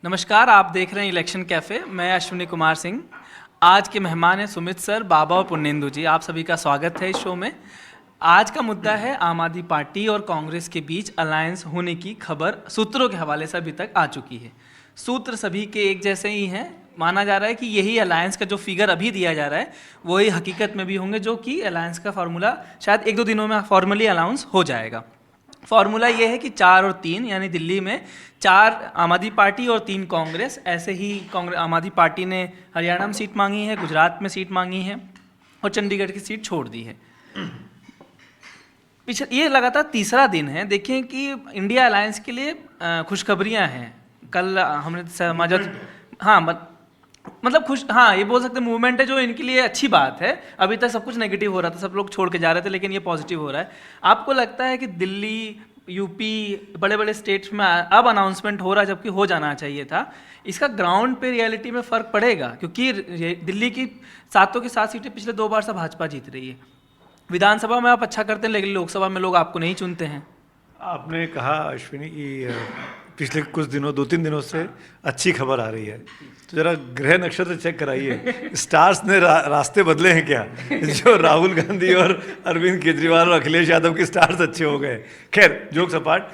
नमस्कार, आप देख रहे हैं इलेक्शन कैफ़े। मैं अश्विनी कुमार सिंह। आज के मेहमान हैं सुमित सर, बाबा और पुण्येंदु जी। आप सभी का स्वागत है इस शो में। आज का मुद्दा है आम आदमी पार्टी और कांग्रेस के बीच अलायंस होने की खबर सूत्रों के हवाले से अभी तक आ चुकी है। सूत्र सभी के एक जैसे ही हैं। माना जा रहा है कि यही अलायंस का जो फिगर अभी दिया जा रहा है वही हकीकत में भी होंगे, जो कि अलायंस का फार्मूला शायद 1-2 दिनों में फॉर्मली अनाउंस हो जाएगा। फार्मूला ये है कि 4 और 3, यानी दिल्ली में 4 आम आदमी पार्टी और 3 कांग्रेस। ऐसे ही कांग्रेस आम आदमी पार्टी ने हरियाणा में सीट मांगी है, गुजरात में सीट मांगी है और चंडीगढ़ की सीट छोड़ दी है। ये लगातार तीसरा दिन है। देखें कि इंडिया अलायंस के लिए खुशखबरियां हैं। कल हमने समझा, हाँ मतलब ये बोल सकते हैं मूवमेंट है जो इनके लिए अच्छी बात है। अभी तक सब कुछ नेगेटिव हो रहा था, सब लोग छोड़ के जा रहे थे, लेकिन ये पॉजिटिव हो रहा है। आपको लगता है कि दिल्ली, यूपी, बड़े बड़े स्टेट्स में अब अनाउंसमेंट हो रहा है जबकि हो जाना चाहिए था, इसका ग्राउंड पे रियलिटी में फ़र्क पड़ेगा? क्योंकि दिल्ली की 7 की 7 सीटें पिछले 2 बार से भाजपा जीत रही है। विधानसभा में आप अच्छा करते हैं, लेकिन लोकसभा में लोग आपको नहीं चुनते हैं। आपने कहा अश्विनी कि पिछले कुछ दिनों 2-3 दिनों से अच्छी खबर आ रही है, तो जरा ग्रह नक्षत्र चेक कराइए। स्टार्स ने रास्ते बदले हैं क्या? जो राहुल गांधी और अरविंद केजरीवाल और अखिलेश यादव के स्टार्स अच्छे हो गए। खैर, जोक्स अपार्ट,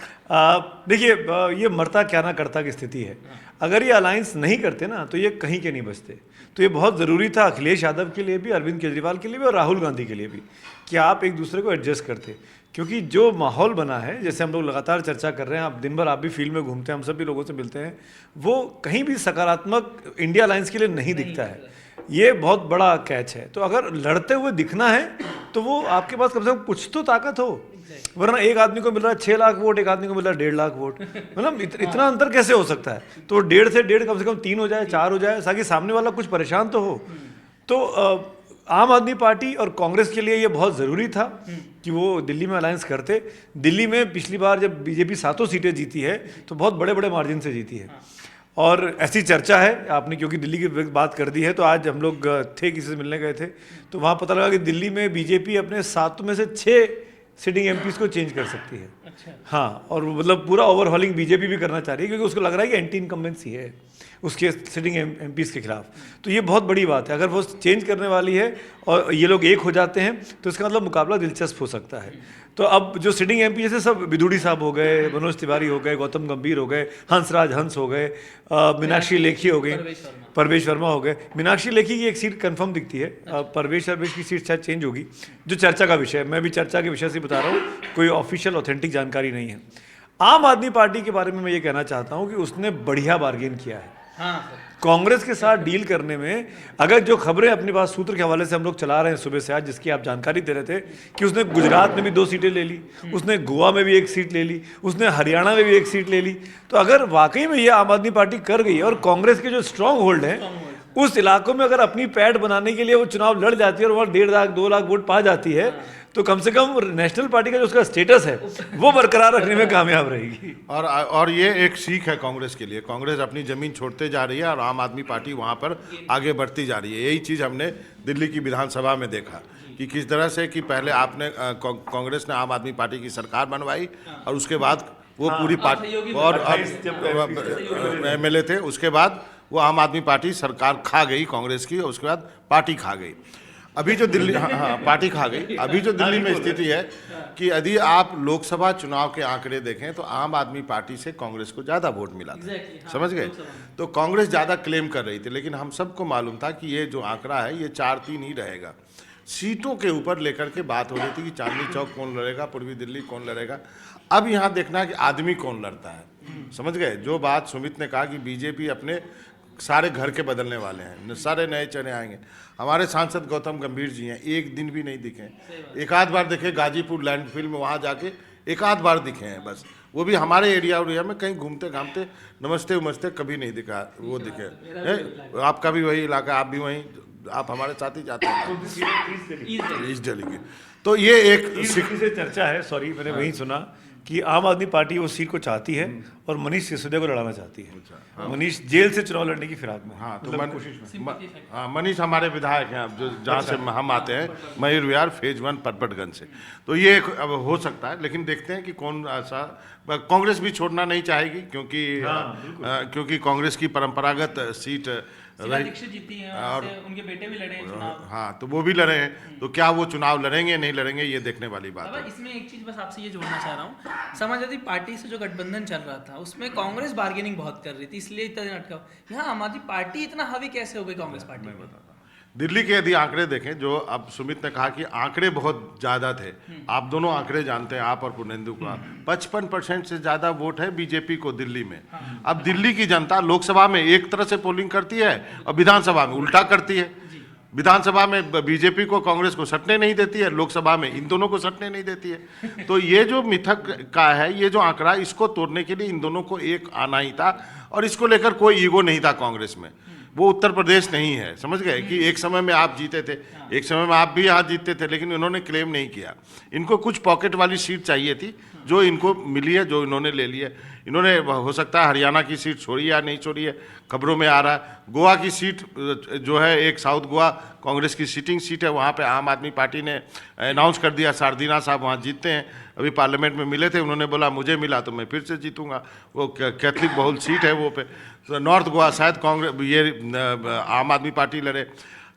देखिए, ये मरता क्या ना करता की स्थिति है। अगर ये अलायंस नहीं करते ना तो ये कहीं के नहीं बचते। तो ये बहुत ज़रूरी था अखिलेश यादव के लिए भी, अरविंद केजरीवाल के लिए भी और राहुल गांधी के लिए भी, कि आप एक दूसरे को एडजस्ट करते। क्योंकि जो माहौल बना है, जैसे हम लोग लगातार चर्चा कर रहे हैं, आप दिन भर आप भी फील्ड में घूमते हैं, हम सब भी लोगों से मिलते हैं, वो कहीं भी सकारात्मक इंडिया अलायंस के लिए नहीं दिखता है। ये बहुत बड़ा कैच है। तो अगर लड़ते हुए दिखना है तो वो आपके पास कम से कम कुछ तो ताकत हो, वरना एक आदमी को मिल रहा है 6 लाख वोट, एक आदमी को मिल रहा है 1.5 लाख वोट। मतलब इतना अंतर कैसे हो सकता है? तो 1.5 से 1.5 कम से कम 3 हो जाए, 4 हो जाए, ताकि सामने वाला कुछ परेशान तो हो। तो आम आदमी पार्टी और कांग्रेस के लिए ये बहुत ज़रूरी था कि वो दिल्ली में अलायंस करते। दिल्ली में पिछली बार जब बीजेपी 7 सीटें जीती है तो बहुत बड़े बड़े मार्जिन से जीती है। और ऐसी चर्चा है, आपने क्योंकि दिल्ली की बात कर दी है, तो आज हम लोग थे, किसी से मिलने गए थे, तो वहाँ पता लगा कि दिल्ली में बीजेपी अपने 7 में से 6 सिटिंग एमपीज़ को चेंज कर सकती है। अच्छा। हाँ, और मतलब पूरा ओवरहॉलिंग बीजेपी भी करना चाह रही है, क्योंकि उसको लग रहा है कि एंटी इनकम्बेंसी है उसके सिटिंग एमपीज़ के खिलाफ। तो ये बहुत बड़ी बात है। अगर वो चेंज करने वाली है और ये लोग एक हो जाते हैं तो इसका मतलब मुकाबला दिलचस्प हो सकता है। तो अब जो सिटिंग एमपी जैसे सब विदुड़ी साहब हो गए, मनोज तिवारी हो गए, गौतम गंभीर हो गए, हंसराज हंस हो गए, मीनाक्षी लेखी हो गई, परवेश वर्मा हो गए। मीनाक्षी लेखी की एक सीट कंफर्म दिखती है, परवेश की सीट शायद चेंज होगी, जो चर्चा का विषय है। मैं भी चर्चा के विषय से बता रहा हूँ, कोई ऑफिशियल ऑथेंटिक जानकारी नहीं है। आम आदमी पार्टी के बारे में मैं ये कहना चाहता हूँ कि उसने बढ़िया बार्गेन किया है। कांग्रेस के साथ डील करने में। अगर जो खबरें अपने पास सूत्र के हवाले से हम लोग चला रहे हैं सुबह से आज, जिसकी आप जानकारी दे रहे थे कि उसने गुजरात में भी 2 सीटें ले ली, उसने गोवा में भी 1 सीट ले ली, उसने हरियाणा में भी 1 सीट ले ली, तो अगर वाकई में ये आम आदमी पार्टी कर गई और कांग्रेस के जो स्ट्रांग होल्ड हैं उस इलाकों में अगर अपनी पैठ बनाने के लिए वो चुनाव लड़ जाती है और वहाँ 1.5 लाख 2 लाख वोट पा जाती है, तो कम से कम नेशनल पार्टी का जो उसका स्टेटस है वो बरकरार रखने में कामयाब रहेगी। और ये एक सीख है कांग्रेस के लिए। कांग्रेस अपनी ज़मीन छोड़ते जा रही है और आम आदमी पार्टी वहाँ पर आगे बढ़ती जा रही है। यही चीज़ हमने दिल्ली की विधानसभा में देखा कि किस तरह से कि पहले आपने कांग्रेस ने आम आदमी पार्टी की सरकार बनवाई और उसके बाद वो पूरी पार्टी और MLA थे, उसके बाद वो आम आदमी पार्टी सरकार खा गई कांग्रेस की, और उसके बाद पार्टी खा गई। अभी जो दिल्ली पार्टी खा गई। अभी जो दिल्ली में स्थिति है कि यदि आप लोकसभा चुनाव के आंकड़े देखें तो आम आदमी पार्टी से कांग्रेस को ज़्यादा वोट मिला था। समझ गए? तो कांग्रेस ज़्यादा क्लेम कर रही थी, लेकिन हम सबको मालूम था कि ये जो आंकड़ा है ये 4-3 ही रहेगा। सीटों के ऊपर लेकर के बात हो रही थी कि चांदनी चौक कौन लड़ेगा, पूर्वी दिल्ली कौन लड़ेगा। अब यहाँ देखना है कि आदमी कौन लड़ता है। समझ गए? जो बात सुमित ने कहा कि बीजेपी अपने सारे घर के बदलने वाले हैं, सारे नए चने आएंगे। हमारे सांसद गौतम गंभीर जी हैं, एक दिन भी नहीं दिखे। एक आध बार दिखे गाजीपुर लैंडफिल में, वहाँ जाके एक आध बार दिखे हैं बस, वो भी हमारे एरिया में कहीं घूमते घामते नमस्ते उमस्ते कभी नहीं दिखा, वो दिखे। आपका भी वही इलाका, आप भी वहीं, आप हमारे साथ ही जाते हैं ईस्ट दिल्ली के। तो ये एक से चर्चा है, सॉरी मैंने वही सुना कि आम आदमी पार्टी उस सीट को चाहती है और मनीष सिसोदिया को लड़ाना चाहती है। हाँ। मनीष जेल से चुनाव लड़ने की फिराक में। हाँ, तो मनीष हमारे विधायक हैं, अब जो जहाँ से हम आते हैं, मयूर विहार फेज 1 परपटगंज से। तो ये अब हो सकता है, लेकिन देखते हैं कि कौन ऐसा कांग्रेस भी छोड़ना नहीं चाहेगी क्योंकि कांग्रेस की परंपरागत सीट शीला दीक्षित जीती हैं और उनके बेटे भी लड़े हैं चुनाव। हाँ, तो वो भी लड़े हैं, तो क्या वो चुनाव लड़ेंगे नहीं लड़ेंगे ये देखने वाली बात है। इसमें एक चीज बस आपसे ये जोड़ना चाह रहा हूँ, समाजवादी पार्टी से जो गठबंधन चल रहा था उसमें कांग्रेस बार्गेनिंग बहुत कर रही थी, इसलिए इतना दिन अटका। यहाँ आम आदमी पार्टी इतना हावी कैसे हो गई कांग्रेस पार्टी में? दिल्ली के यदि आंकड़े देखें, जो अब सुमित ने कहा कि आंकड़े बहुत ज्यादा थे, आप दोनों आंकड़े जानते हैं, आप और पुर्नेंदु का 55% से ज्यादा वोट है बीजेपी को दिल्ली में। अब दिल्ली की जनता लोकसभा में एक तरह से पोलिंग करती है और विधानसभा में उल्टा करती है। विधानसभा में बीजेपी को कांग्रेस को सटने नहीं देती है, लोकसभा में इन दोनों को सटने नहीं देती है। तो ये जो मिथक का है, ये जो आंकड़ा, इसको तोड़ने के लिए इन दोनों को एक आना ही था और इसको लेकर कोई ईगो नहीं था कांग्रेस में। वो उत्तर प्रदेश नहीं है, समझ गए कि एक समय में आप जीते थे, एक समय में आप भी यहाँ जीतते थे, लेकिन इन्होंने क्लेम नहीं किया। इनको कुछ पॉकेट वाली सीट चाहिए थी जो इनको मिली है, जो इन्होंने ले ली है। इन्होंने हो सकता है हरियाणा की सीट छोड़ी या नहीं छोड़ी है, खबरों में आ रहा है। गोवा की सीट जो है, एक साउथ गोवा कांग्रेस की सिटिंग सीट है, वहाँ पे आम आदमी पार्टी ने अनाउंस कर दिया सारदीना साहब वहाँ जीतते हैं। अभी पार्लियामेंट में मिले थे, उन्होंने बोला मुझे मिला तो मैं फिर से जीतूंगा। वो कैथलिक बहुल सीट है वो पे। तो नॉर्थ गोवा शायद कांग्रेस ये आम आदमी पार्टी लड़े।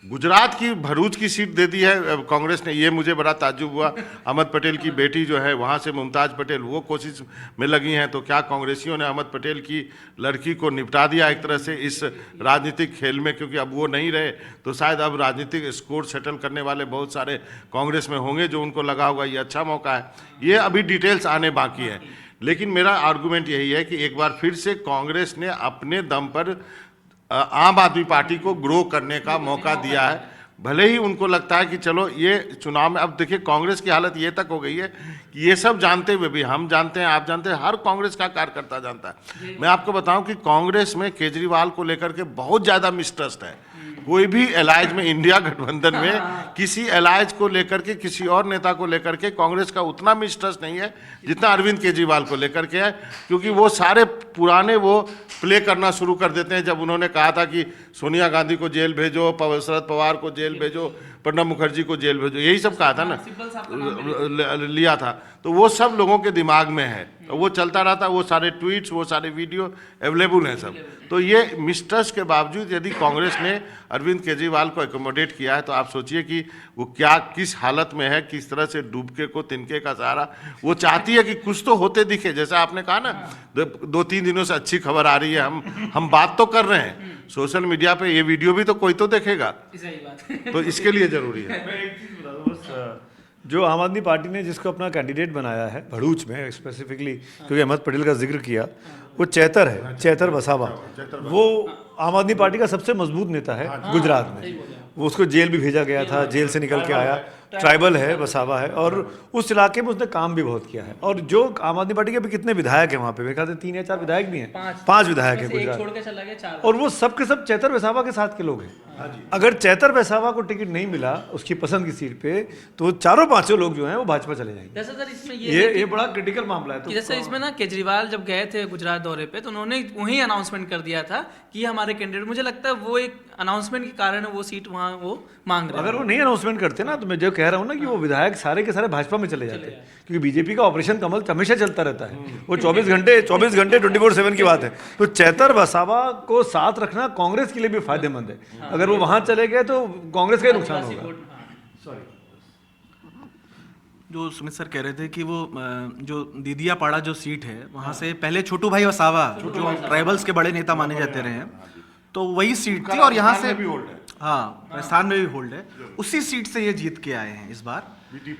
गुजरात की भरूच की सीट दे दी है कांग्रेस ने, ये मुझे बड़ा ताज्जुब हुआ। अहमद पटेल की बेटी जो है वहाँ से मुमताज़ पटेल, वो कोशिश में लगी हैं। तो क्या कांग्रेसियों ने अहमद पटेल की लड़की को निपटा दिया एक तरह से इस राजनीतिक खेल में, क्योंकि अब वो नहीं रहे तो शायद अब राजनीतिक स्कोर सेटल करने वाले बहुत सारे कांग्रेस में होंगे, जो उनको लगा होगा ये अच्छा मौका है। ये अभी डिटेल्स आने बाकी है, लेकिन मेरा आर्गूमेंट यही है कि एक बार फिर से कांग्रेस ने अपने दम पर आम आदमी पार्टी को ग्रो करने का मौका दिया है। भले ही उनको लगता है कि चलो ये चुनाव में, अब देखिए कांग्रेस की हालत ये तक हो गई है कि ये सब जानते हुए भी, हम जानते हैं, आप जानते हैं, हर कांग्रेस का कार्यकर्ता जानता है। मैं आपको बताऊं कि कांग्रेस में केजरीवाल को लेकर के बहुत ज़्यादा मिसट्रस्ट है। कोई भी एलायज में, इंडिया गठबंधन में किसी एलायज को लेकर के, किसी और नेता को लेकर के कांग्रेस का उतना मिसट्रस्ट नहीं है जितना अरविंद केजरीवाल को लेकर के है, क्योंकि वो सारे पुराने वो प्ले करना शुरू कर देते हैं। जब उन्होंने कहा था कि सोनिया गांधी को जेल भेजो, शरद पवार को जेल भेजो, प्रणब मुखर्जी को जेल भेजो, यही सब कहा था ना, लिया था, तो वो सब लोगों के दिमाग में है, वो चलता रहता। वो सारे ट्वीट्स, वो सारे वीडियो अवेलेबल हैं सब। तो ये मिसट्रस्ट के बावजूद यदि कांग्रेस ने अरविंद केजरीवाल को एकोमोडेट किया है, तो आप सोचिए कि वो क्या, किस हालत में है, किस तरह से डूबके को तिनके का सहारा। वो चाहती है कि कुछ तो होते दिखे, जैसा आपने कहा ना, 2-3 दिनों से अच्छी खबर आ रही है, हम बात तो कर रहे हैं सोशल मीडिया पे, ये वीडियो भी तो कोई तो देखेगा, तो इसके लिए जरूरी है। मैं एक चीज़ बता दूं बस, जो आम आदमी पार्टी ने जिसको अपना कैंडिडेट बनाया है भरूच में स्पेसिफिकली, क्योंकि अहमद पटेल का जिक्र किया, वो चैतर है, चैतर वसावा। वो आम आदमी पार्टी का सबसे मजबूत नेता है गुजरात में। वो उसको जेल भी भेजा गया था, जेल से निकल के आया, ट्राइबल है, वसावा है, और उस इलाके में उसने काम भी बहुत किया है। और जो आम आदमी पार्टी के भी कितने विधायक हैं वहाँ पे, मेरे ख्याल से 3 या 4 विधायक भी हैं, 5 विधायक हैं गुजरात, और वो सब के सब चैतर वसावा के साथ के लोग हैं। अगर चैतर वसावा को टिकट नहीं मिला उसकी पसंद की सीट पे, तो 4-5 लोग जो हैं वो भाजपा चले जाएंगे। जैसे सर इसमें ये बड़ा क्रिटिकल मामला है। तो जैसे इसमें ना केजरीवाल जब गए थे गुजरात दौरे पे, तो उन्होंने वही अनाउंसमेंट कर दिया था कि हमारे कैंडिडेट, मुझे लगता है वो एक अनाउंसमेंट के कारण वो सीट वहाँ वो मांग रहे हैं। अगर वो नहीं अनाउंसमेंट करते ना, तो मैं जो कह रहा हूँ ना कि वो विधायक सारे के सारे भाजपा में चले जाते, क्योंकि बीजेपी का ऑपरेशन कमल हमेशा चलता रहता है। वो 24 घंटे 24/7 की बात है। तो चैतर वसावा को साथ रखना कांग्रेस के लिए भी फायदेमंद है। अगर वो वहां चले गए तो कांग्रेस का ही नुकसान होगा। जो सुमित सर कह रहे थे कि वो जो दीदिया पाड़ा जो सीट है, वहाँ से पहले छोटू भाई वसावा जो ट्राइबल्स के बड़े नेता माने जाते रहे हैं, तो वही सीट थी, और यहाँ से हाँ राजस्थान में भी होल्ड है, उसी सीट से ये जीत के आए हैं इस बार,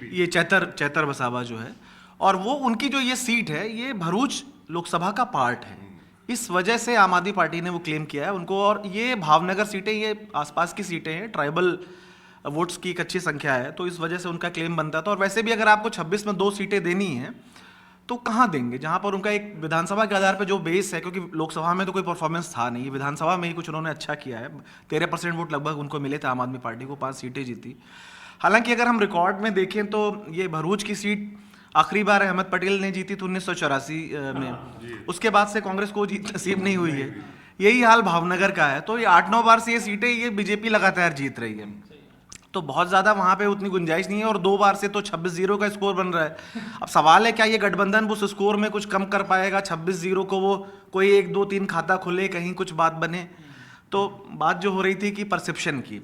ये चैतर वसावा जो है। और वो उनकी जो ये सीट है, ये भरूच लोकसभा का पार्ट है, इस वजह से आम आदमी पार्टी ने वो क्लेम किया है उनको। और ये भावनगर सीटें, ये आसपास की सीटें हैं, ट्राइबल वोट्स की एक अच्छी संख्या है, तो इस वजह से उनका क्लेम बनता था। और वैसे भी अगर आपको 26 में 2 सीटें देनी हैं तो कहाँ देंगे, जहाँ पर उनका एक विधानसभा के आधार पर जो बेस है, क्योंकि लोकसभा में तो कोई परफॉर्मेंस था नहीं, विधानसभा में ही कुछ उन्होंने अच्छा किया है। 13% वोट लगभग उनको मिले थे आम आदमी पार्टी को, 5 सीटें जीती। हालांकि अगर हम रिकॉर्ड में देखें तो ये भरूच की सीट आखिरी बार अहमद पटेल ने जीती थी 1984 में, उसके बाद से कांग्रेस को जीत नसीब नहीं हुई है। यही हाल भावनगर का है। तो ये 8-9 बार से ये सीटें ये बीजेपी लगातार जीत रही है। तो बहुत ज़्यादा वहाँ पे उतनी गुंजाइश नहीं है, और 2 बार से तो 26-0 का स्कोर बन रहा है। अब सवाल है क्या ये गठबंधन उस स्कोर में कुछ कम कर पाएगा 26-0 को, वो कोई 1-2-3 खाता खुले, कहीं कुछ बात बने। तो बात जो हो रही थी कि परसेप्शन की,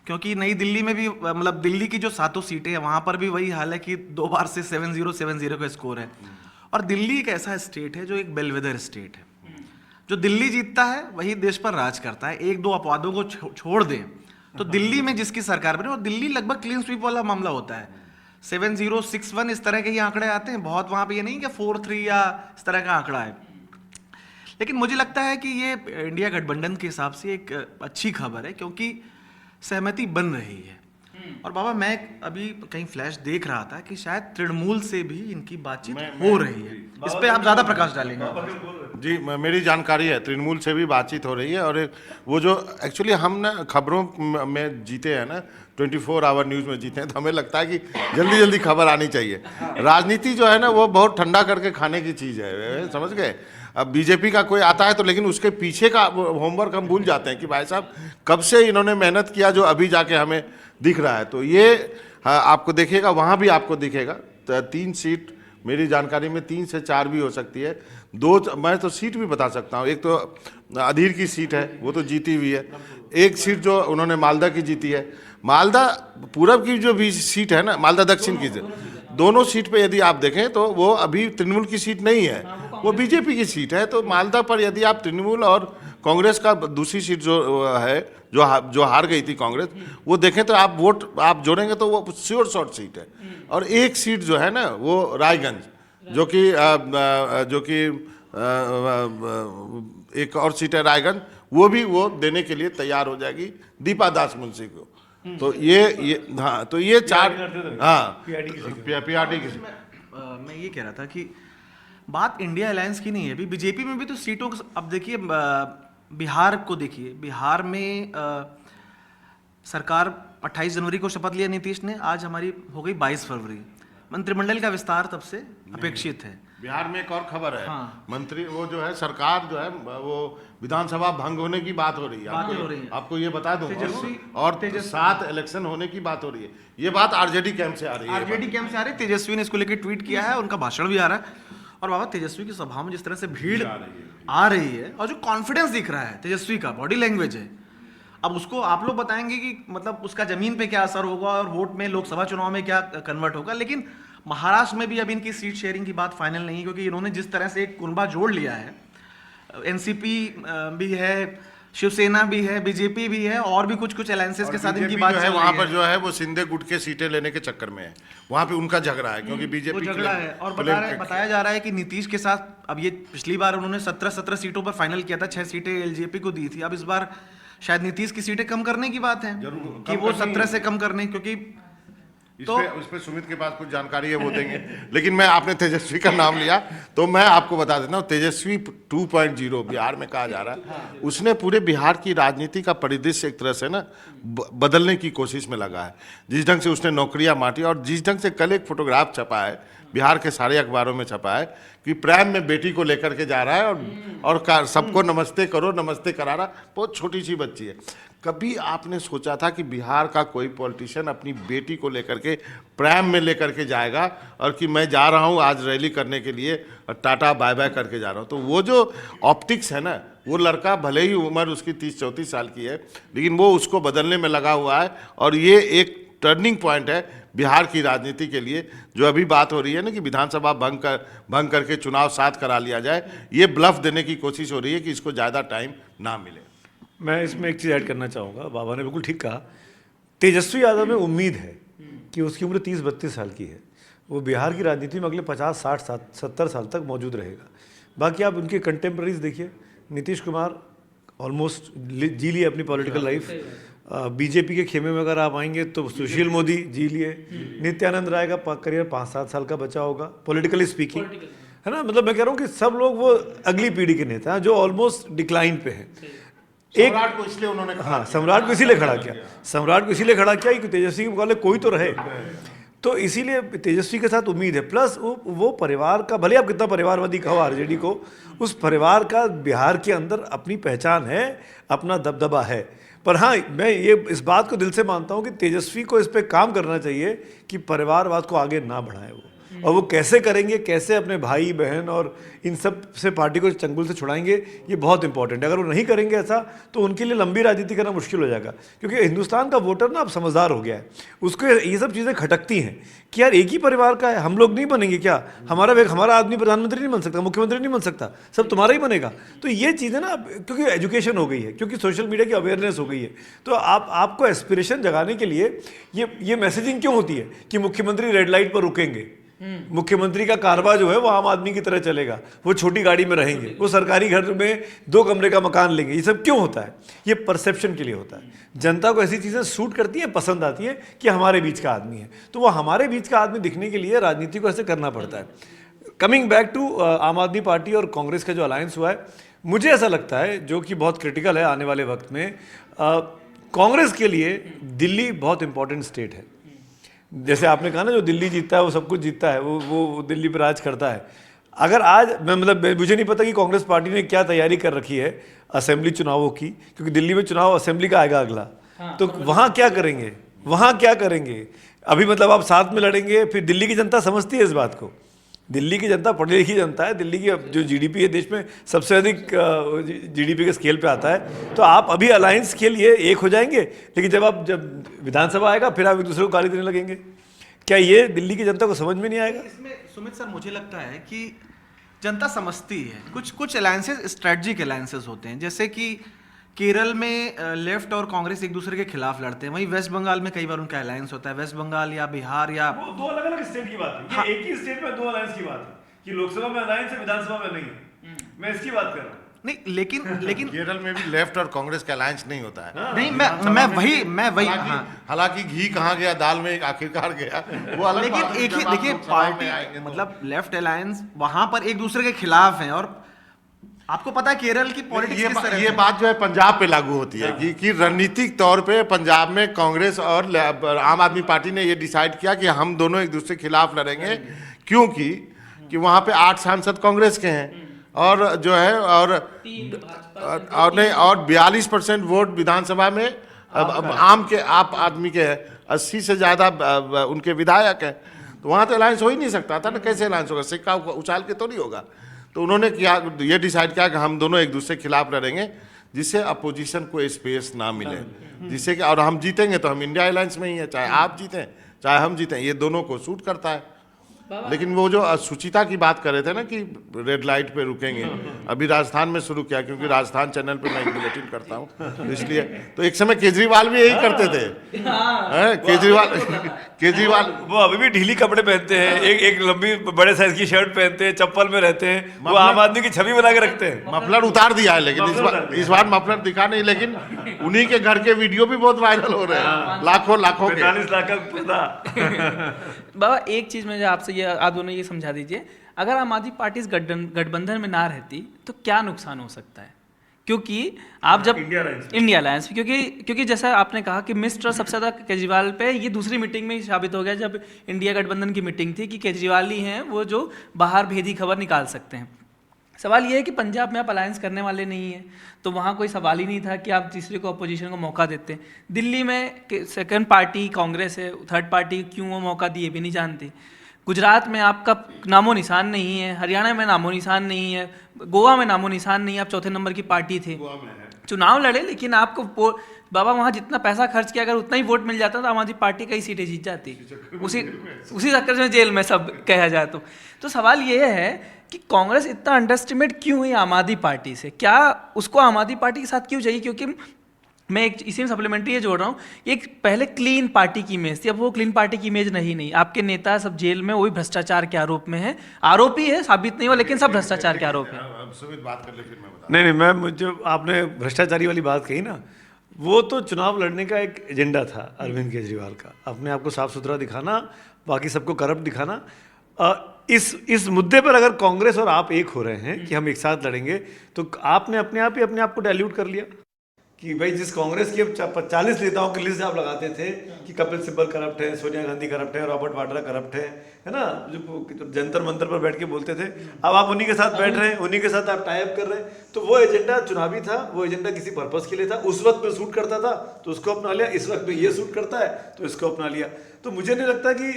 क्योंकि नई दिल्ली में भी मतलब दिल्ली की जो 7 सीटें हैं वहाँ पर भी वही हाल है कि 2 बार से 7-0 का स्कोर है। और दिल्ली एक ऐसा स्टेट है जो एक बेलवेदर स्टेट है, जो दिल्ली जीतता है वही देश पर राज करता है। 1-2 अपवादों को छोड़ दें तो दिल्ली में जिसकी सरकार बने, और दिल्ली लगभग क्लीन स्वीप वाला मामला होता है, 7-0, 6-1 इस तरह के ही आंकड़े आते हैं। बहुत वहाँ पे ये नहीं कि 4-3 या इस तरह का आंकड़ा है। लेकिन मुझे लगता है कि ये इंडिया गठबंधन के हिसाब से एक अच्छी खबर है, क्योंकि सहमति बन रही है। और बाबा मैं अभी कहीं फ्लैश देख रहा था कि शायद तृणमूल से भी इनकी बातचीत हो रही है। इस पे आप ज्यादा प्रकाश डालेंगे? जी, मेरी जानकारी है तृणमूल से भी बातचीत हो रही है। और वो जो एक्चुअली हम ना खबरों में जीते हैं ना, 24 आवर न्यूज़ में जीते हैं, तो हमें लगता है कि जल्दी जल्दी खबर आनी चाहिए। राजनीति जो है ना वो बहुत ठंडा करके खाने की चीज़ है, समझ गए। अब बीजेपी का कोई आता है तो लेकिन उसके पीछे का होमवर्क हम भूल जाते हैं कि भाई साहब कब से इन्होंने मेहनत किया जो अभी जाके हमें दिख रहा है। तो ये आपको दिखेगा, वहाँ भी आपको दिखेगा। 3 सीट मेरी जानकारी में 3 से 4 भी हो सकती है। 2 मैं तो सीट भी बता सकता हूँ। एक तो अधीर की सीट है, वो तो जीती हुई है। एक सीट जो उन्होंने मालदा की जीती है। मालदा पूरब की जो भी सीट है ना, मालदा दक्षिण की, दोनों सीट पे यदि आप देखें तो वो अभी तृणमूल की सीट नहीं है, वो बीजेपी की सीट है। तो मालदा पर यदि आप तृणमूल और कांग्रेस का दूसरी सीट जो है, जो हार गई थी कांग्रेस, वो देखें तो आप वोट आप जोड़ेंगे तो वो श्योर शॉर्ट सीट है। और एक सीट जो है ना वो रायगंज, जो कि एक और सीट है रायगंज, वो देने के लिए तैयार हो जाएगी दीपा दास मुंशी को। तो ये हाँ, तो ये 4 हाँ पीआरडी की। मैं ये कह रहा था कि बात इंडिया अलायंस की नहीं है। अभी बीजेपी में भी तो सीटों को, अब देखिए बिहार को देखिए, बिहार में सरकार 28 जनवरी को शपथ लिया नीतीश ने, आज हमारी हो गई 22 फरवरी। मंत्रिमंडल का विस्तार तब से अपेक्षित है। बिहार में एक और खबर है, हाँ। मंत्री वो जो है सरकार जो है वो विधानसभा भंग होने की बात हो रही है। आपको ये बता दूं, और 7 इलेक्शन होने की बात हो रही है। ये बात आरजेडी कैंप से आ रही है। आरजेडी कैंप से आ रही है। तेजस्वी ने इसको लेकर ट्वीट किया है, उनका भाषण भी आ रहा है। और बाबा तेजस्वी की सभा में जिस तरह से भीड़ आ रही है और जो कॉन्फिडेंस दिख रहा है तेजस्वी का, बॉडी लैंग्वेज है, अब उसको आप लोग बताएंगे कि मतलब उसका जमीन पे क्या असर होगा और वोट में लोकसभा चुनाव में क्या कन्वर्ट होगा। लेकिन महाराष्ट्र में भी अब इनकी सीट शेयरिंग की बात फाइनल नहीं है, क्योंकि इन्होंने जिस तरह से एक कुनबा जोड़ लिया है, एनसीपी भी है, शिवसेना भी है, बीजेपी भी है, और भी कुछ अलायंसेस के साथ इनकी बात है। वहाँ पर जो है वो शिंदे गुट के सीटें लेने के चक्कर में है, वहाँ पे उनका झगड़ा है, क्योंकि बीजेपी झगड़ा है। और बताया जा रहा है कि नीतीश के साथ अब ये पिछली बार उन्होंने 17 सीटों पर फाइनल किया था, 6 सीटें एलजेपी को दी थी। अब इस बार शायद नीतीश की सीटें कम करने की बात है कि वो 17 से कम करने, क्योंकि उस पे सुमित के पास कुछ जानकारी है वो देंगे। लेकिन मैं आपने तेजस्वी का नाम लिया तो मैं आपको बता देता हूँ, तेजस्वी 2.0 बिहार में कहा जा रहा है। उसने पूरे बिहार की राजनीति का परिदृश्य एक तरह से ना बदलने की कोशिश में लगा है। जिस ढंग से उसने नौकरियां बांटी और जिस ढंग से कल एक फोटोग्राफ छपा है, बिहार के सारे अखबारों में छपा है कि प्रेम में बेटी को लेकर के जा रहा है और सबको नमस्ते करो, नमस्ते करा रहा। बहुत छोटी सी बच्ची है। कभी आपने सोचा था कि बिहार का कोई पॉलिटिशियन अपनी बेटी को लेकर के प्रेम में लेकर के जाएगा और कि मैं जा रहा हूँ आज रैली करने के लिए और टाटा बाय बाय करके जा रहा हूँ? तो वो जो ऑप्टिक्स है ना, वो लड़का भले ही उम्र उसकी 30-34 साल की है, लेकिन वो उसको बदलने में लगा हुआ है। और ये एक टर्निंग पॉइंट है बिहार की राजनीति के लिए। जो अभी बात हो रही है ना कि विधानसभा भंग करके चुनाव 7 करा लिया जाए, ये ब्लफ देने की कोशिश हो रही है कि इसको ज़्यादा टाइम ना मिले। मैं इसमें एक चीज़ ऐड करना चाहूँगा। बाबा ने बिल्कुल ठीक कहा। तेजस्वी यादव में उम्मीद है कि उसकी उम्र 30-32 साल की है, वो बिहार की राजनीति में अगले 50, 60, 70 साल तक मौजूद रहेगा। बाकी आप उनके कंटेम्प्रेरीज देखिए, नीतीश कुमार ऑलमोस्ट जी लिए अपनी पॉलिटिकल लाइफ। बीजेपी के खेमे में अगर आप आएंगे तो सुशील मोदी जी लिए, नित्यानंद राय का करियर 5-7 साल का बचा होगा पॉलिटिकली स्पीकिंग, है ना। मतलब मैं कह रहा हूँ कि सब लोग वो अगली पीढ़ी के नेता हैं जो ऑलमोस्ट डिक्लाइन पे हैं। सम्राट को इसलिए उन्होंने हाँ, सम्राट को इसीलिए खड़ा किया, सम्राट को इसीलिए खड़ा किया कि तेजस्वी के मुकाबले कोई तो रहे। तो इसीलिए तेजस्वी के साथ उम्मीद है। प्लस वो परिवार का, भले आप कितना परिवारवादी कहो आरजेडी को, उस परिवार का बिहार के अंदर अपनी पहचान है, अपना दबदबा है। पर हाँ, मैं ये इस बात को दिल से मानता हूँ कि तेजस्वी को इस पे काम करना चाहिए कि परिवारवाद को आगे ना बढ़ाए वो। और वो कैसे करेंगे, कैसे अपने भाई बहन और इन सब से पार्टी को चंगुल से छुड़ाएंगे, ये बहुत इंपॉर्टेंट है। अगर वो नहीं करेंगे ऐसा तो उनके लिए लंबी राजनीति करना मुश्किल हो जाएगा, क्योंकि हिंदुस्तान का वोटर ना अब समझदार हो गया है। उसको ये सब चीज़ें खटकती हैं कि यार एक ही परिवार का है, हम लोग नहीं बनेंगे क्या, हमारा आदमी प्रधानमंत्री नहीं बन सकता, मुख्यमंत्री नहीं बन सकता, सब तुम्हारा ही बनेगा। तो ये चीज़ें ना, क्योंकि एजुकेशन हो गई है, क्योंकि सोशल मीडिया की अवेयरनेस हो गई है, तो आपको एस्पिरेशन जगाने के लिए ये मैसेजिंग क्यों होती है कि मुख्यमंत्री रेड लाइट पर रुकेंगे, मुख्यमंत्री का कारवा जो है वो आम आदमी की तरह चलेगा, वो छोटी गाड़ी में रहेंगे, वो सरकारी घर में 2 कमरे का मकान लेंगे। ये सब क्यों होता है? ये परसेप्शन के लिए होता है। जनता को ऐसी चीज़ें सूट करती हैं, पसंद आती हैं कि हमारे बीच का आदमी है, तो वो हमारे बीच का आदमी दिखने के लिए राजनीति को ऐसे करना पड़ता है। कमिंग बैक टू आम आदमी पार्टी और कांग्रेस का जो अलायंस हुआ है, मुझे ऐसा लगता है, जो कि बहुत क्रिटिकल है आने वाले वक्त में, कांग्रेस के लिए दिल्ली बहुत इंपॉर्टेंट स्टेट है। जैसे आपने कहा ना, जो दिल्ली जीतता है वो सब कुछ जीतता है, वो दिल्ली पर राज करता है। अगर आज मुझे नहीं पता कि कांग्रेस पार्टी ने क्या तैयारी कर रखी है असेंबली चुनावों की, क्योंकि दिल्ली में चुनाव असेंबली का आएगा अगला। तो वहाँ क्या करेंगे, वहाँ क्या करेंगे? अभी मतलब आप साथ में लड़ेंगे, फिर दिल्ली की जनता समझती है इस बात को। दिल्ली की जनता पढ़ी लिखी जनता है, दिल्ली की जो जीडीपी है देश में सबसे अधिक जीडीपी के स्केल पे आता है। तो आप अभी अलायंस के लिए एक हो जाएंगे, लेकिन जब विधानसभा आएगा फिर आप एक दूसरे को गाली देने लगेंगे। क्या ये दिल्ली की जनता को समझ में नहीं आएगा? इसमें सुमित सर, मुझे लगता है कि जनता समझती है, कुछ अलायंसेस स्ट्रेटजिक अलायंसेस होते हैं, जैसे कि केरल में लेफ्ट और कांग्रेस एक दूसरे के खिलाफ लड़ते हैं, वहीं वेस्ट बंगाल में कई बार उनका अलायंस होता है। वेस्ट बंगाल या बिहार या वो 2 अलग अलग स्टेट की बात है। हाँ। एक ही स्टेट में 2 अलायंस की बात है कि लोकसभा में अलायंस है, विधानसभा में नहीं है। मैं इसकी बात कर रहा हूँ। नहीं, लेकिन केरल में भी लेफ्ट और कांग्रेस का अलायंस नहीं होता है। हाँ। नहीं, मैं वही हालांकि घी कहाँ गया दाल में आखिरकार गया, वो अलग लेकिन बात है। एक ही जब आप देखिए, लोकसभा में पार्टी आएंगे तो- मतलब लेफ्ट अलायंस वहां पर एक दूसरे के खिलाफ हैं, और आपको पता है केरल की पॉलिटिक्स किस तरह ये बात जो है पंजाब पे लागू होती है कि रणनीतिक तौर पे पंजाब में कांग्रेस और आम आदमी पार्टी ने ये डिसाइड किया कि हम दोनों एक दूसरे के खिलाफ लड़ेंगे, क्योंकि वहां पे 8 सांसद कांग्रेस के हैं और जो है और 42% वोट विधानसभा में आप आदमी के है, 80 से ज्यादा उनके विधायक हैं। तो वहां तो अलायंस हो ही नहीं सकता था ना। कैसे अलायंस होगा? सिक्का उछाल के तो नहीं होगा। तो उन्होंने किया, ये डिसाइड किया कि हम दोनों एक दूसरे के खिलाफ लड़ेंगे, जिससे अपोजिशन को स्पेस ना मिले, जिससे कि और हम जीतेंगे तो हम इंडिया अलायंस में ही है, चाहे आप जीतें चाहे हम जीतें, ये दोनों को सूट करता है। लेकिन वो जो सुचिता की बात कर रहे थे ना कि रेड लाइट पे रुकेंगे, अभी राजस्थान में शुरू किया, क्योंकि राजस्थान चैनल पे मैं बुलेटिन करता हूँ, तो इसलिए तो एक समय केजरीवाल भी यही करते थे। केजरीवाल वो अभी भी ढीली कपड़े पहनते हैं, एक लंबी बड़े साइज की शर्ट पहनते हैं, चप्पल में रहते हैं, वो आम आदमी की छवि बना के रखते हैं। मफलर उतार दिया है, लेकिन इस बार मफलर दिखा नहीं, लेकिन उन्हीं के घर के वीडियो भी बहुत वायरल हो रहे हैं, लाखों के। 45 लाख का बाबा, एक चीज मुझे आपसे आप दोनों ये समझा दीजिए, अगर आम आदमी पार्टी इस गठबंधन में ना रहती तो क्या नुकसान हो सकता है? क्योंकि आप जब इंडिया अलायंस, क्योंकि जैसा आपने कहा कि मिस्टर सबसे ज़्यादा केजरीवाल पे, ये दूसरी मीटिंग में ही साबित हो गया जब इंडिया गठबंधन की मीटिंग थी कि केजरीवाल ही हैं वो जो बाहर भेदी खबर निकाल सकते हैं। सवाल ये है कि पंजाब में आप अलायंस करने वाले नहीं हैं, तो वहाँ कोई सवाल ही नहीं था कि आप तीसरे को अपोजिशन को मौका देते। दिल्ली में सेकंड पार्टी कांग्रेस है, थर्ड पार्टी क्यों वो मौका दिए भी नहीं जानती। गुजरात में आपका नामो निशान नहीं है, हरियाणा में नामो निशान नहीं है, गोवा में नामो निशान नहीं है, आप चौथे नंबर की पार्टी थे, चुनाव लड़े, लेकिन आपको बाबा वहाँ जितना पैसा खर्च किया अगर उतना ही वोट मिल जाता तो आम आदमी पार्टी कई सीटें जीत जाती, उसी चक्कर में जेल में सब कहा जाए तो सवाल ये है कि कांग्रेस इतना अंडरएस्टिमेट क्यों हुई आम आदमी पार्टी से? क्या उसको आम आदमी पार्टी के साथ क्यों चाहिए? क्योंकि मैं एक इसी में सप्लीमेंट्री ये जोड़ रहा हूँ, एक पहले क्लीन पार्टी की इमेज थी, अब वो क्लीन पार्टी की इमेज नहीं। आपके नेता सब जेल में, वही भ्रष्टाचार के आरोप में है, आरोपी है, साबित नहीं हुआ, लेकिन सब भ्रष्टाचार के आरोप है। बात कर ले फिर मैं बता। नहीं, मुझे आपने भ्रष्टाचारी वाली बात कही ना, वो तो चुनाव लड़ने का एक एजेंडा था अरविंद केजरीवाल का, अपने आप को साफ सुथरा दिखाना, बाकी सबको करप्ट दिखाना। इस मुद्दे पर अगर कांग्रेस और आप एक हो रहे हैं कि हम एक साथ लड़ेंगे, तो आपने अपने आप को डाइल्यूट कर लिया कि भाई जिस कांग्रेस के 40 नेताओं की लिस्ट आप लगाते थे कि कपिल सिब्बल करप्ट है, सोनिया गांधी करप्ट है, रॉबर्ट वाड्रा करप्ट है ना, जो जंतर मंतर पर बैठ के बोलते थे, अब आप उन्हीं के साथ बैठ रहे हैं, उन्हीं के साथ आप टाई अप कर रहे हैं। तो वो एजेंडा चुनावी था, वो एजेंडा किसी पर्पस के लिए था, उस वक्त में सूट करता था तो उसको अपना लिया, इस वक्त में ये सूट करता है तो इसको अपना लिया। तो मुझे नहीं लगता कि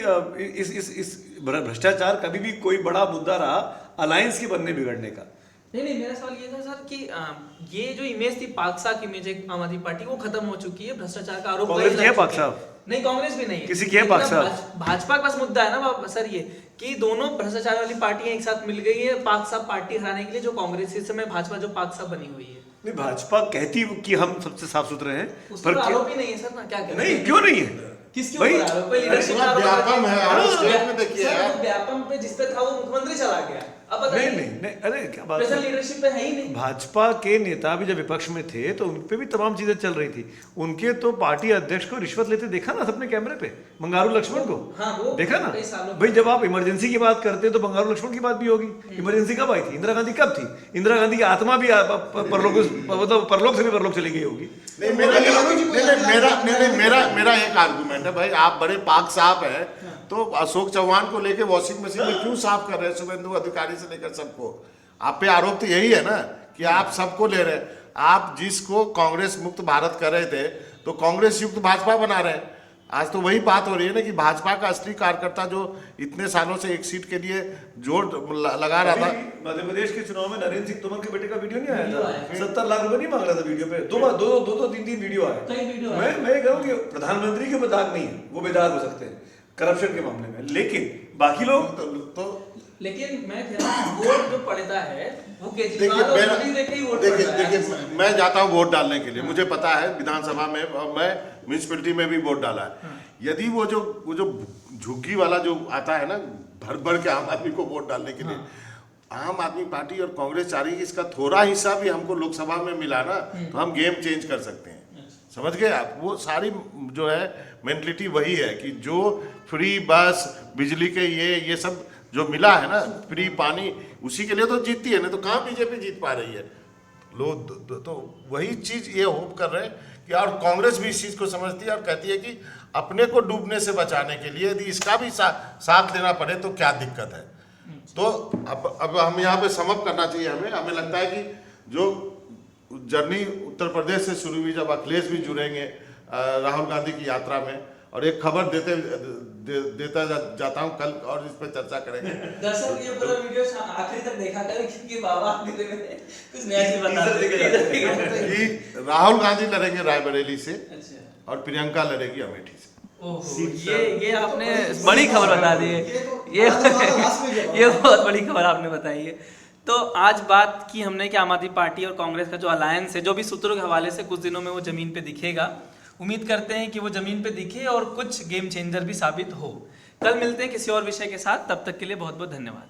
इस भ्रष्टाचार कभी भी कोई बड़ा मुद्दा रहा अलायंस के बनने बिगड़ने का। नहीं, मेरा सवाल ये था सर कि ये जो इमेज थी पाक साफ इमेज है आम आदमी पार्टी, वो खत्म हो चुकी है, भ्रष्टाचार का आरोप कांग्रेस की है पाक साफ? नहीं, कांग्रेस भी नहीं है। किसी की है पाक साफ? भाजपा का बस मुद्दा है ना सर ये कि दोनों भ्रष्टाचार वाली पार्टियां एक साथ मिल गई है पाक साफ पार्टी हराने के लिए, जो कांग्रेस इस समय भाजपा जो पाक साफ बनी हुई है। नहीं, भाजपा कहती कि हम सबसे साफ सुथरे हैं, पर आरोप ही नहीं है सर ना, क्या कहते हैं? नहीं, क्यों नहीं है? किसके ऊपर आरोप है? लीडरशिप का आरोप व्यापम है, आप स्टेट में देखिए सर, व्यापम पे जिस पे था वो मुख्यमंत्री चला गया। अब बताइए। नहीं, अरे क्या बात प्रेशर है? लीडरशिप पे है ही नहीं। भाजपा के नेता भी जब विपक्ष में थे तो उन पे भी तमाम चीजें चल रही थी। उनके तो पार्टी अध्यक्ष को रिश्वत लेते देखा ना सबने कैमरे पे, बंगारू लक्ष्मण को। हाँ, वो देखा ना कई सालों भाई, जब आप इमरजेंसी की बात करते हैं तो बंगारू लक्ष्मण की बात भी होगी। इमरजेंसी कब आई थी? इंदिरा गांधी कब थी? इंदिरा गांधी की आत्मा भी परलोक से भी परलोक चली गई होगी। मेरा एक आर्गुमेंट है भाई, आप बड़े पाक साफ है तो अशोक चौहान को लेके वॉशिंग मशीन में क्यों साफ कर रहे हैं? शुभेंदु अधिकारी से लेकर सबको, आप पे आरोप तो यही है ना कि आप सबको ले रहे हैं। आप जिसको कांग्रेस मुक्त भारत कर रहे थे तो कांग्रेस युक्त भाजपा बना रहे हैं। आज तो वही बात हो रही है ना कि भाजपा का असली कार्यकर्ता जो इतने सालों से एक सीट के लिए जोर लगा रहा था। मध्य प्रदेश के चुनाव में नरेंद्र सिंह तोमर के बेटे का वीडियो नहीं आया था? 70 लाख रुपए नहीं मांग रहा था वीडियो पे, दो 3 वीडियो आए। मैं कहूँ कि प्रधानमंत्री के बेदाग नहीं है, वो बेदाग हो सकते हैं करप्शन के मामले में, लेकिन बाकी लोग लेकिन मैं कह रहा हूँ वोट जो पड़ता है वो केजरीवाल और मोदी देके ही वोट पड़ता है। देखिए मैं जाता हूँ वोट डालने के लिए, मुझे पता है विधानसभा में और मैं म्यूनिसिपैलिटी में भी वोट डाला है। यदि वो जो झुग्गी वाला जो आता है ना भर भर के आम आदमी को वोट डालने के लिए, आम आदमी पार्टी और कांग्रेस चाह रही है कि इसका थोड़ा हिस्सा भी हमको लोकसभा में मिला ना तो हम गेम चेंज कर सकते हैं। समझ गए आप? वो सारी जो है मेंटलिटी वही है कि जो फ्री बस, बिजली के ये सब जो मिला है ना, फ्री पानी, उसी के लिए तो जीतती है, नहीं तो कहाँ बीजेपी जीत पा रही है। लोग तो वही चीज ये होप कर रहे हैं कि, और कांग्रेस भी इस चीज को समझती है और कहती है कि अपने को डूबने से बचाने के लिए यदि इसका भी साथ देना पड़े तो क्या दिक्कत है। तो अब हम यहाँ पे समअप करना चाहिए। हमें लगता है कि जो जर्नी उत्तर प्रदेश से शुरू हुई, जब अखिलेश भी जुड़ेंगे राहुल गांधी की यात्रा में, और एक खबर देता जाता हूं कल और इस पर चर्चा करेंगे। दर्शक ये पूरा वीडियो आखिरी तक देखा करें क्योंकि बाबा कुछ नया चीज बता कि राहुल गांधी लड़ेंगे रायबरेली से। अच्छा। और प्रियंका लड़ेगी अमेठी से। ये आपने बड़ी खबर बता दी है, ये बहुत बड़ी खबर आपने बताई है। तो आज बात की हमने कि आम आदमी पार्टी और कांग्रेस का जो अलायंस है, जो भी सूत्रों के हवाले से कुछ दिनों में वो जमीन पे दिखेगा। उम्मीद करते हैं कि वो जमीन पे दिखे और कुछ गेम चेंजर भी साबित हो। कल मिलते हैं किसी और विषय के साथ, तब तक के लिए बहुत बहुत धन्यवाद।